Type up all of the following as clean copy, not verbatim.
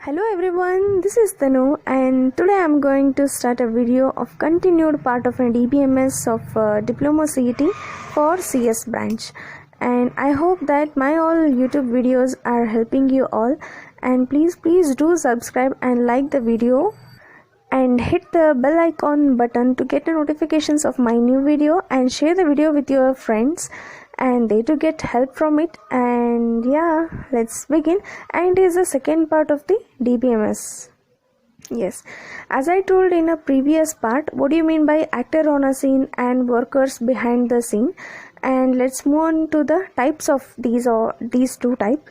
Hello everyone, this is Tanu and today I am going to start a video of continued part of a DBMS of Diploma CET for CS branch, and I hope that my all YouTube videos are helping you all, and please do subscribe and like the video and hit the bell icon button to get the notifications of my new video, and share the video with your friends and they to get help from it. And yeah, let's begin. And it is the second part of the DBMS. Yes, as I told in a previous part, what do you mean by actor on a scene and workers behind the scene? And let's move on to the types of these two types.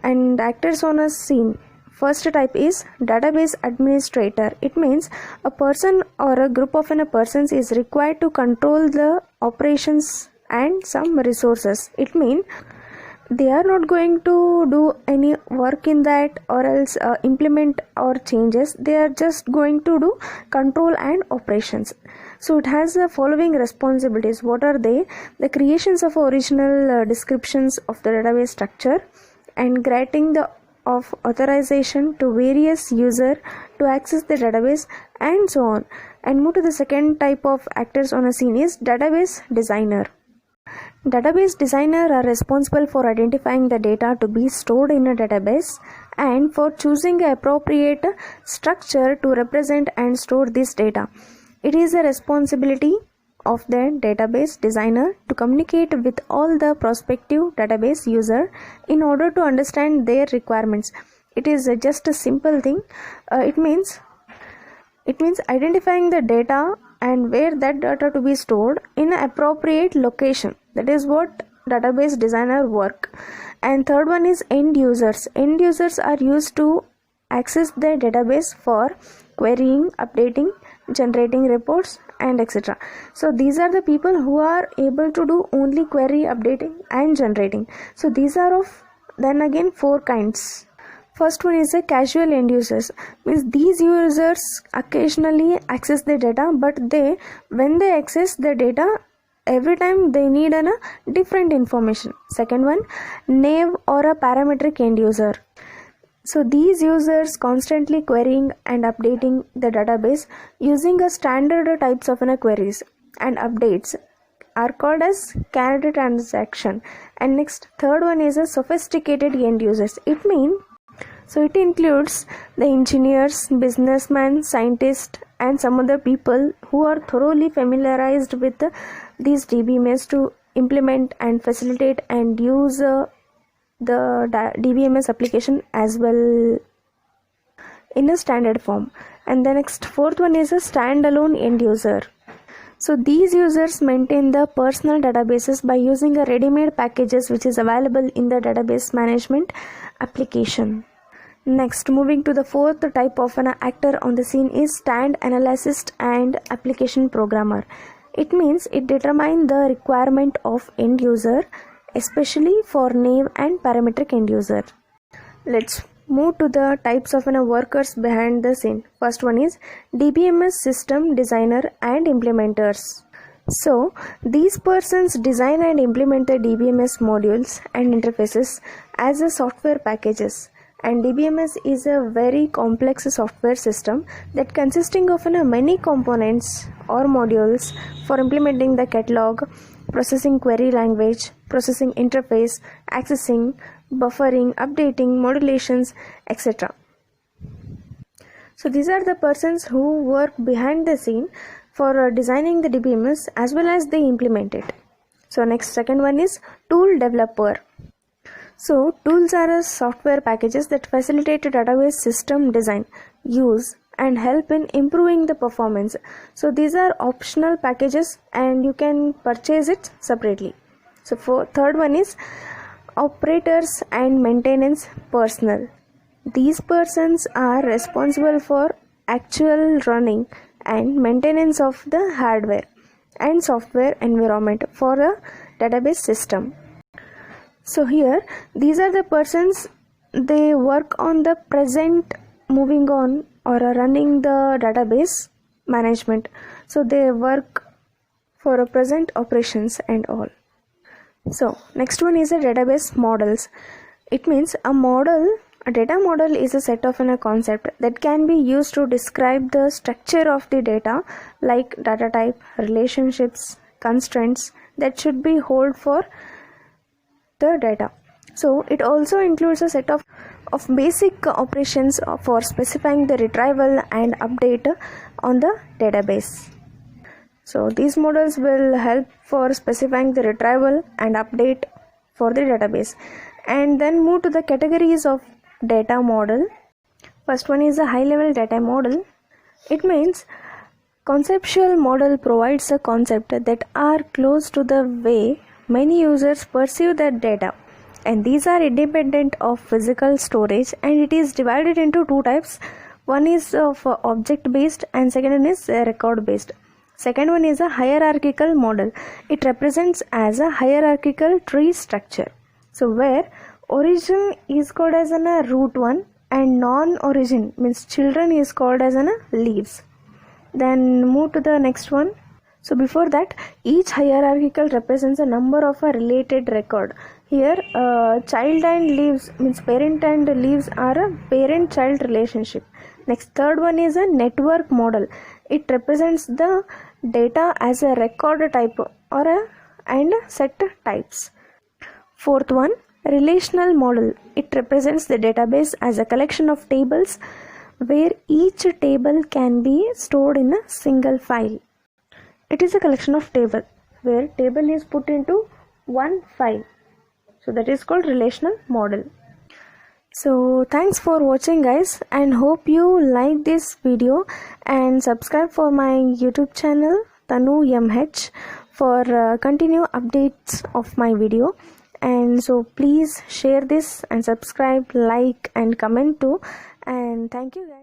And actors on a scene, first type is database administrator. It means a person or a group of persons is required to control the operations and some resources. It means they are not going to do any work in that or else implement or changes. They are just going to do control and operations. So it has the following responsibilities. What are they? The creations of original descriptions of the database structure and granting the of authorization to various user to access the database and so on. And move to the second type of actors on a scene is database designer. Database designer are responsible for identifying the data to be stored in a database and for choosing an appropriate structure to represent and store this data. It is a responsibility of the database designer to communicate with all the prospective database user in order to understand their requirements. It is just a simple thing. It means identifying the data and where that data to be stored in an appropriate location. That is what database designer work. And third one is end users. End users are used to access the database for querying, updating, generating reports and etc. So these are the people who are able to do only query, updating and generating. So these are of then again four kinds. First one is a casual end users, means these users occasionally access the data, but when they access the data, every time they need a different information. Second one, naive or a parametric end user. So these users constantly querying and updating the database using a standard types of queries and updates are called as candidate transaction. And next, third one is a sophisticated end users. It includes the engineers, businessmen, scientists and some other people who are thoroughly familiarized with these DBMS to implement and facilitate and use the DBMS application as well in a standard form. And the next fourth one is a standalone end user. So these users maintain the personal databases by using a ready-made packages which is available in the database management application. Next, moving to the fourth type of an actor on the scene is stand analyst and application programmer. It means it determines the requirement of end user, especially for naive and parametric end user. Let's move to the types of workers behind the scene. First one is DBMS system designer and implementers. So these persons design and implement the DBMS modules and interfaces as a software packages. And DBMS is a very complex software system that consisting of many components or modules for implementing the catalog, processing query language, processing interface, accessing, buffering, updating, modulations, etc. So these are the persons who work behind the scene for designing the DBMS as well as they implement it. So next, second one is tool developer. So tools are software packages that facilitate database system design, use and help in improving the performance. So these are optional packages and you can purchase it separately. So third one is operators and maintenance personnel. These persons are responsible for actual running and maintenance of the hardware and software environment for a database system. So here these are the persons, they work on the present moving on or running the database management. So they work for a present operations and all. So next one is a database models. It means a model A data model is a set of a concept that can be used to describe the structure of the data, like data type, relationships, constraints that should be held for the data. So it also includes a set of basic operations for specifying the retrieval and update on the database. So these models will help for specifying the retrieval and update for the database. And then move to the categories of data model. First one is a high level data model. It means conceptual model provides a concept that are close to the way many users perceive their data, and these are independent of physical storage, and it is divided into two types. One is of object based and second one is record based. Second one is a hierarchical model. It represents as a hierarchical tree structure, so where origin is called as a root one and non-origin means children is called as leaves. Then move to the next one. So before that, each hierarchical represents a number of a related record. Here child and leaves means parent and leaves are a parent-child relationship. Next, third one is a network model. It represents the data as a record type or and set types. Fourth one, relational model. It represents the database as a collection of tables where each table can be stored in a single file. It is a collection of table where table is put into one file. So that is called relational model. So thanks for watching guys, and hope you like this video, and subscribe for my YouTube channel Tanu MH for continue updates of my video. And so please share this and subscribe, like and comment too, and thank you guys.